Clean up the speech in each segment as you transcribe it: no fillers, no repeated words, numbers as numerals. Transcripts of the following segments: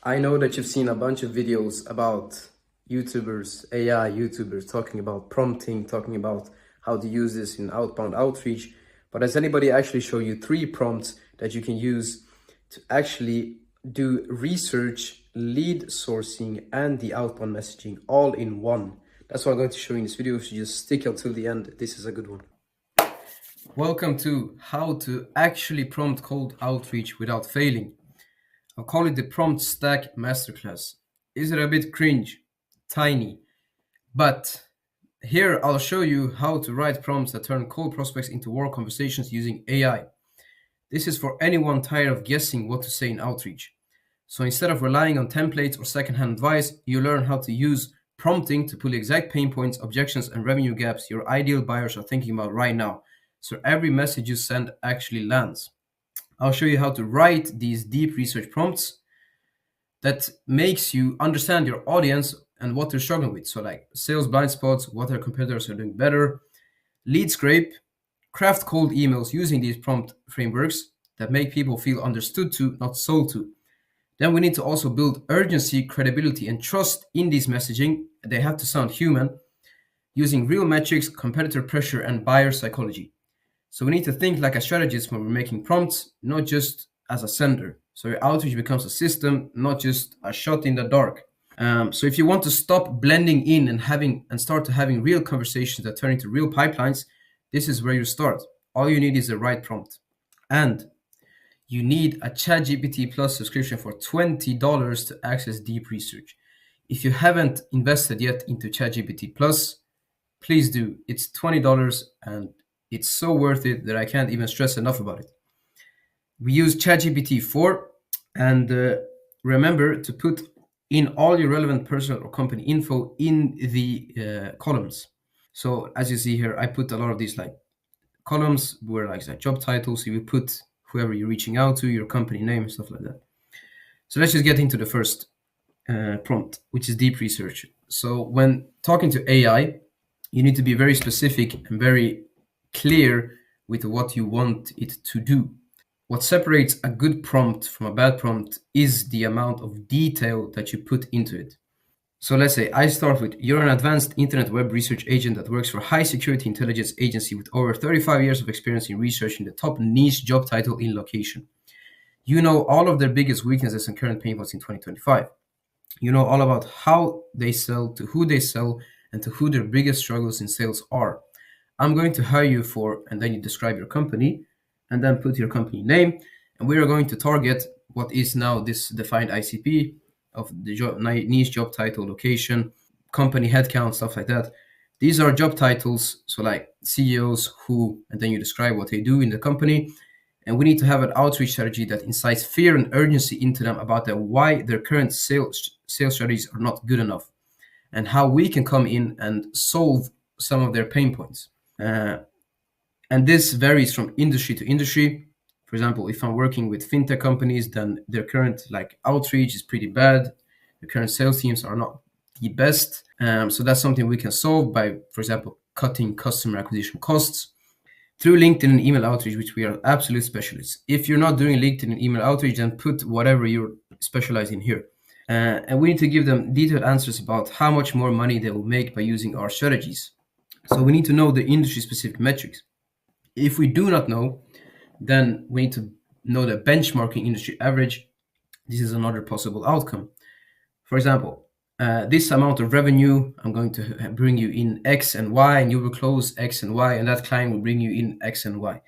I know that you've seen a bunch of videos about YouTubers, AI YouTubers, talking about prompting, talking about how to use this in outbound outreach. But has anybody actually show you 3 prompts that you can use to actually do research, lead sourcing, and the outbound messaging all in one? That's what I'm going to show you in this video. So just stick until the end. This is a good one. Welcome to how to actually prompt cold outreach without failing. I'll call it the Prompt Stack Masterclass. Is it a bit cringe? Tiny. But here I'll show you how to write prompts that turn cold prospects into warm conversations using AI. This is for anyone tired of guessing what to say in outreach. So instead of relying on templates or secondhand advice, you learn how to use prompting to pull exact pain points, objections, and revenue gaps your ideal buyers are thinking about right now. So every message you send actually lands. I'll show you how to write these deep research prompts that makes you understand your audience and what they're struggling with. So like sales blind spots, what their competitors are doing better, lead scrape, craft cold emails using these prompt frameworks that make people feel understood to, not sold to. Then we need to also build urgency, credibility, and trust in this messaging. They have to sound human using real metrics, competitor pressure, and buyer psychology. So we need to think like a strategist when we're making prompts, not just as a sender. So your outreach becomes a system, not just a shot in the dark. So if you want to stop blending in and start to having real conversations that turn into real pipelines, this is where you start. All you need is the right prompt. And you need a ChatGPT Plus subscription for $20 to access deep research. If you haven't invested yet into ChatGPT Plus, please do. It's $20 and it's so worth it that I can't even stress enough about it. We use ChatGPT-4 and remember to put in all your relevant personal or company info in the columns. So as you see here, I put a lot of these like columns where like job titles. So you put whoever you're reaching out to, your company name, stuff like that. So let's just get into the first prompt, which is deep research. So when talking to AI, you need to be very specific and very clear with what you want it to do. What separates a good prompt from a bad prompt is the amount of detail that you put into it. So let's say I start with, you're an advanced internet web research agent that works for a high security intelligence agency with over 35 years of experience in researching the top niche job title in location. You know all of their biggest weaknesses and current pain points in 2025. You know all about how they sell, to who they sell, and to who their biggest struggles in sales are. I'm going to hire you for, and then you describe your company, and then put your company name, and we are going to target what is now this defined ICP of the niche job title, location, company headcount, stuff like that. These are job titles, so like CEOs, who, and then you describe what they do in the company. And we need to have an outreach strategy that incites fear and urgency into them about why their current sales strategies are not good enough, and how we can come in and solve some of their pain points. And this varies from industry to industry. For example, if I'm working with fintech companies, then their current outreach is pretty bad. The current sales teams are not the best. So that's something we can solve by, for example, cutting customer acquisition costs through LinkedIn and email outreach, which we are absolute specialists. If you're not doing LinkedIn and email outreach, then put whatever you're specialized in here. And we need to give them detailed answers about how much more money they will make by using our strategies. So we need to know the industry-specific metrics. If we do not know, then we need to know the benchmarking industry average. This is another possible outcome. For example, this amount of revenue, I'm going to bring you in X and Y, and you will close X and Y, and that client will bring you in X and Y.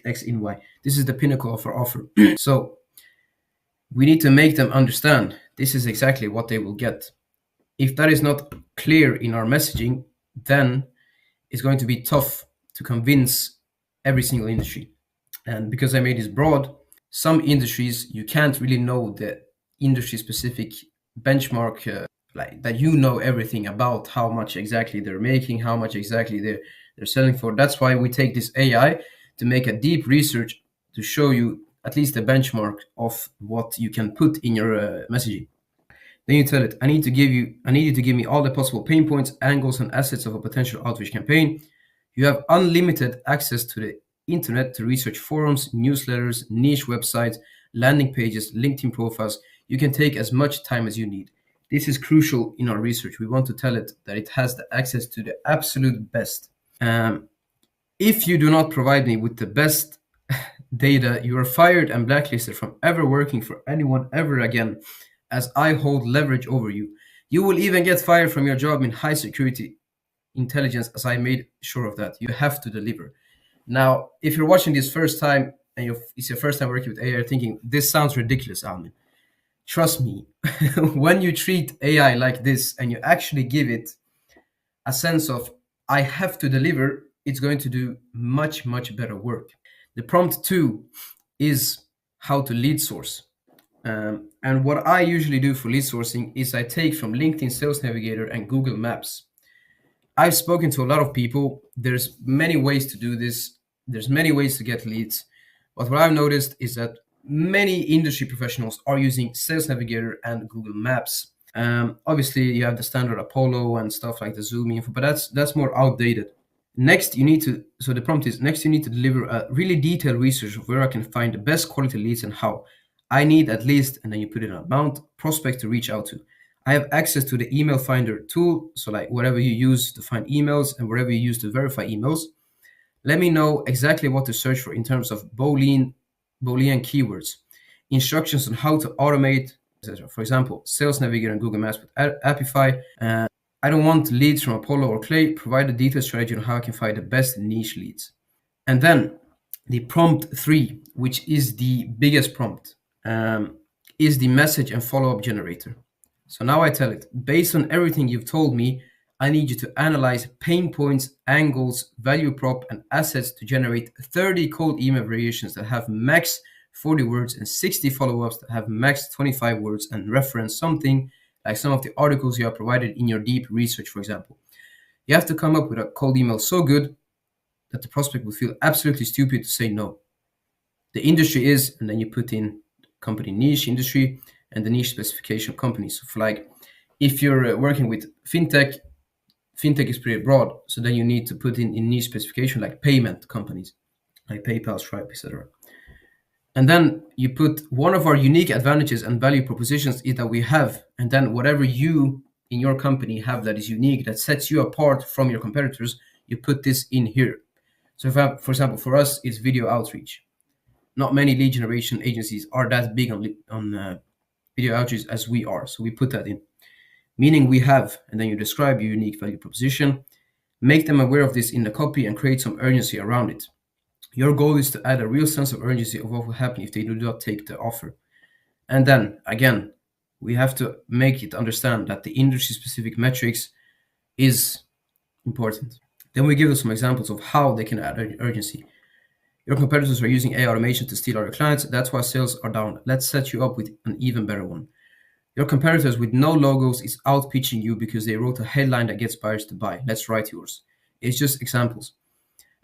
X in Y. This is the pinnacle of our offer. So we need to make them understand this is exactly what they will get. If that is not clear in our messaging, then it's going to be tough to convince every single industry. And because I made this broad, some industries you can't really know the industry specific benchmark, like that you know everything about how much exactly they're making, how much exactly they're selling for. That's why we take this AI to make a deep research to show you at least the benchmark of what you can put in your messaging. Then you tell it, I need you to give me all the possible pain points, angles, and assets of a potential outreach campaign. You have unlimited access to the internet to research forums, newsletters, niche websites, landing pages, LinkedIn profiles. You can take as much time as you need. This is crucial in our research. We want to tell it that it has the access to the absolute best. If you do not provide me with the best data, you are fired and blacklisted from ever working for anyone ever again, as I hold leverage over you. You will even get fired from your job in high security intelligence, as I made sure of that. You have to deliver. Now, if you're watching this first time and it's your first time working with AI, you're thinking, this sounds ridiculous, Almin. Trust me, when you treat AI like this and you actually give it a sense of, I have to deliver, it's going to do much, much better work. The prompt 2 is how to lead source. And what I usually do for lead sourcing is I take from LinkedIn Sales Navigator and Google Maps. I've spoken to a lot of people. There's many ways to do this. There's many ways to get leads. But what I've noticed is that many industry professionals are using Sales Navigator and Google Maps. Obviously, you have the standard Apollo and stuff like the Zoom info, but that's more outdated. Next, you need to, so the prompt is, next you need to deliver a really detailed research of where I can find the best quality leads and how. I need at least, and then you put in an amount, prospect to reach out to. I have access to the email finder tool, so like whatever you use to find emails and whatever you use to verify emails. Let me know exactly what to search for in terms of Boolean keywords, instructions on how to automate, etc. For example, Sales Navigator and Google Maps with Apify. I don't want leads from Apollo or Clay. Provide a detailed strategy on how I can find the best niche leads. And then the prompt 3, which is the biggest prompt, is the message and follow-up generator. So now I tell it, based on everything you've told me, I need you to analyze pain points, angles, value prop, and assets to generate 30 cold email variations that have max 40 words and 60 follow-ups that have max 25 words and reference something like some of the articles you have provided in your deep research, for example. You have to come up with a cold email so good that the prospect will feel absolutely stupid to say no. The industry is, and then you put in company niche industry and the niche specification of companies. So for like, if you're working with fintech is pretty broad. So then you need to put in niche specification like payment companies, like PayPal, Stripe, etc. And then you put one of our unique advantages and value propositions is that we have, and then whatever you in your company have that is unique, that sets you apart from your competitors, you put this in here. So if I, for example, for us, it's video outreach. Not many lead generation agencies are that big on video outreach as we are. So we put that in. Meaning we have, and then you describe your unique value proposition, make them aware of this in the copy and create some urgency around it. Your goal is to add a real sense of urgency of what will happen if they do not take the offer. And then, again, we have to make it understand that the industry-specific metrics is important. Then we give them some examples of how they can add urgency. Your competitors are using AI automation to steal our clients. That's why sales are down. Let's set you up with an even better one. Your competitors with no logos is out pitching you because they wrote a headline that gets buyers to buy. Let's write yours. It's just examples.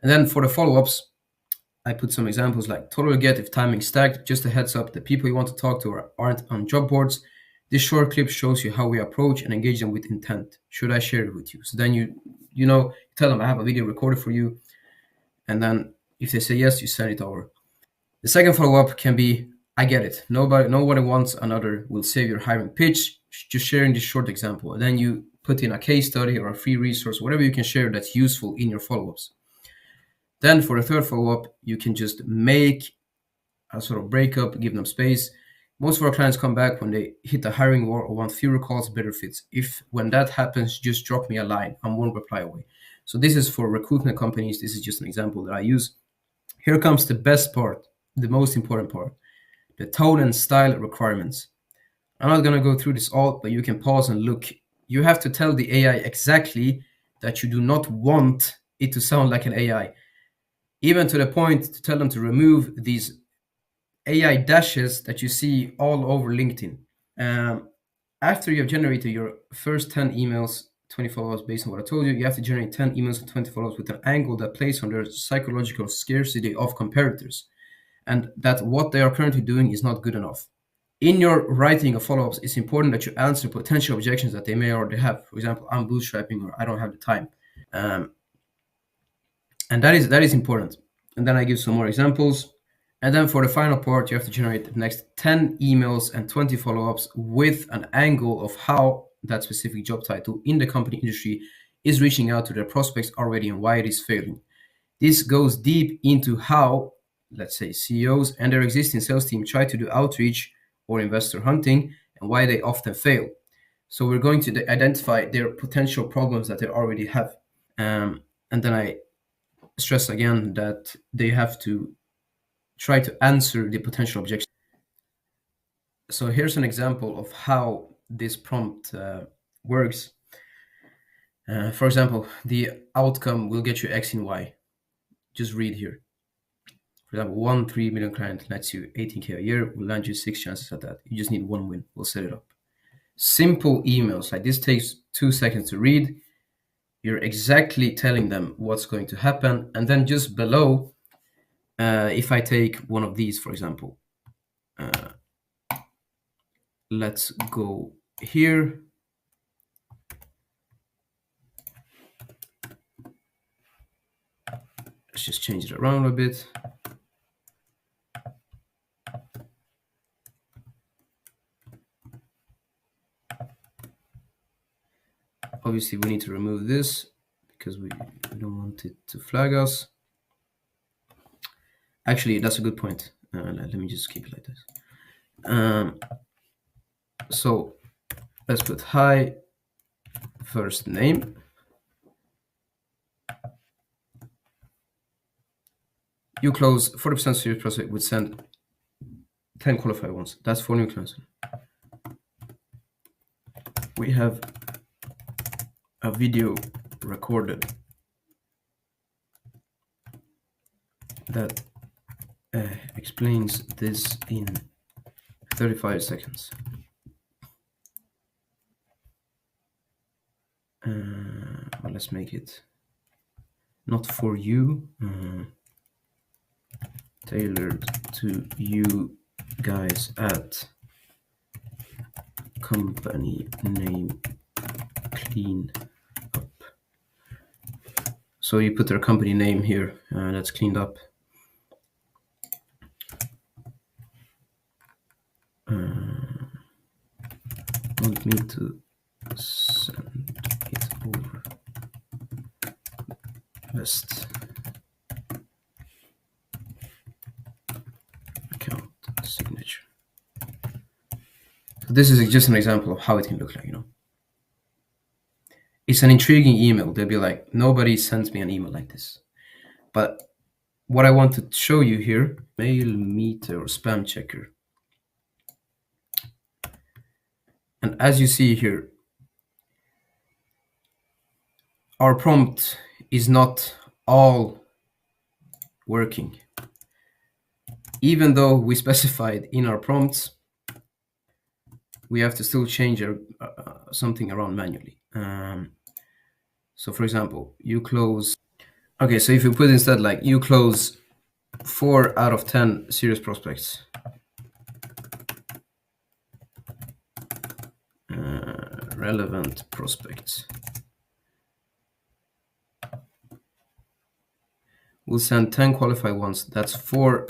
And then for the follow-ups, I put some examples like totally get if timing stacked. Just a heads up, the people you want to talk to aren't on job boards. This short clip shows you how we approach and engage them with intent. Should I share it with you? So then you tell them I have a video recorded for you. And then if they say yes, you send it over. The second follow-up can be, I get it. Nobody wants another will save your hiring pitch. Just sharing this short example. And then you put in a case study or a free resource, whatever you can share that's useful in your follow-ups. Then for the third follow-up, you can just make a sort of breakup, give them space. Most of our clients come back when they hit the hiring war or want fewer calls, better fits. When that happens, just drop me a line. I'm one reply away. So this is for recruitment companies. This is just an example that I use. Here comes the best part, the most important part, the tone and style requirements. I'm not going to go through this all, but you can pause and look. You have to tell the AI exactly that you do not want it to sound like an AI. Even to the point to tell them to remove these AI dashes that you see all over LinkedIn. After you have generated your first 10 emails, 20 follow-ups based on what I told you, you have to generate 10 emails and 20 follow-ups with an angle that plays on their psychological scarcity of competitors and that what they are currently doing is not good enough. In your writing of follow-ups, it's important that you answer potential objections that they may already have. For example, I'm bootstrapping or I don't have the time. And that is important. And then I give some more examples. And then for the final part, you have to generate the next 10 emails and 20 follow-ups with an angle of how that specific job title in the company industry is reaching out to their prospects already and why it is failing. This goes deep into how, let's say, CEOs and their existing sales team try to do outreach or investor hunting and why they often fail. So we're going to identify their potential problems that they already have. And then I stress again that they have to try to answer the potential objections. So here's an example of how this prompt works. For example, the outcome will get you X and Y. Just read here. For example, 3 million client nets you 18K a year, will land you 6 chances at that. You just need one win. We'll set it up. Simple emails like this takes 2 seconds to read. You're exactly telling them what's going to happen. And then just below, if I take one of these, for example, let's go here. Let's just change it around a bit. Obviously, we need to remove this because we don't want it to flag us. Actually, that's a good point. Let me just keep it like this. So let's put hi first name. You close 40% serious prospect would send 10 qualified ones. That's for new clients. We have a video recorded that explains this in 35 seconds. Well, let's make it not for you, tailored to you guys at company name clean up. So you put their company name here, that's cleaned up. Want me to send it over best account signature. So this is just an example of how it can look like, It's an intriguing email. They'll be like, nobody sends me an email like this. But what I want to show you here, mail meter or spam checker. And as you see here, our prompt is not all working. Even though we specified in our prompts, we have to still change something around manually. So for example, you close. Okay, so if you put instead like you close 4 out of 10 serious prospects. Relevant prospects. We'll send 10 qualified ones. That's 4.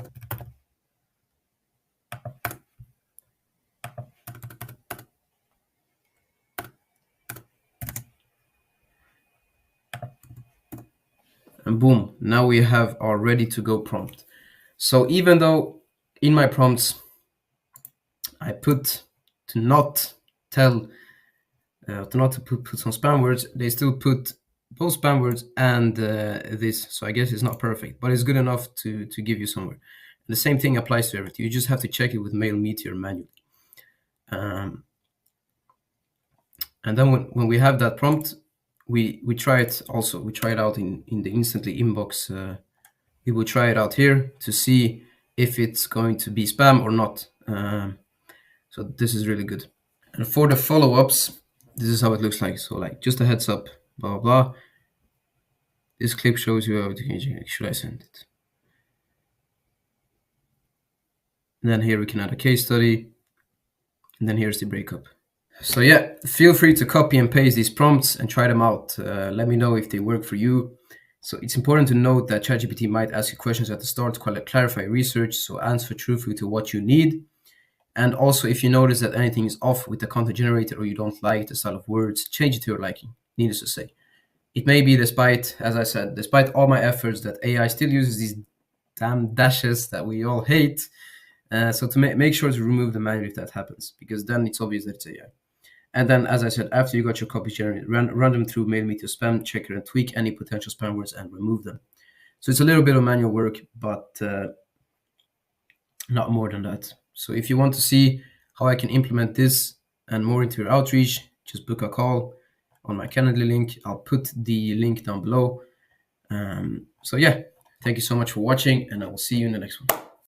And boom, now we have our ready to go prompt. So even though in my prompts, I put to not tell, to not put some spam words, they still put both spam words and this. So I guess it's not perfect, but it's good enough to give you somewhere. And the same thing applies to everything. You just have to check it with Mail Meteor manually. And then when we have that prompt, we try it also. We try it out in the instantly inbox. We will try it out here to see if it's going to be spam or not. So this is really good. And for the follow-ups, this is how it looks like. So like just a heads up, blah, blah, blah. This clip shows you how to, should I send it? And then here we can add a case study. And then here's the breakup. So yeah, feel free to copy and paste these prompts and try them out. Let me know if they work for you. So it's important to note that ChatGPT might ask you questions at the start to clarify research, so answer truthfully to what you need. And also, if you notice that anything is off with the content generated or you don't like the style of words, change it to your liking, needless to say. It may be despite, as I said, despite all my efforts, that AI still uses these damn dashes that we all hate. So to make sure to remove them manually if that happens, because then it's obvious that it's AI. And then, as I said, after you got your copies generated, run them through MailMeter spam checker and tweak any potential spam words and remove them. So it's a little bit of manual work, but not more than that. So if you want to see how I can implement this and more into your outreach, just book a call on my Calendly link. I'll put the link down below. So yeah, thank you so much for watching, and I will see you in the next one.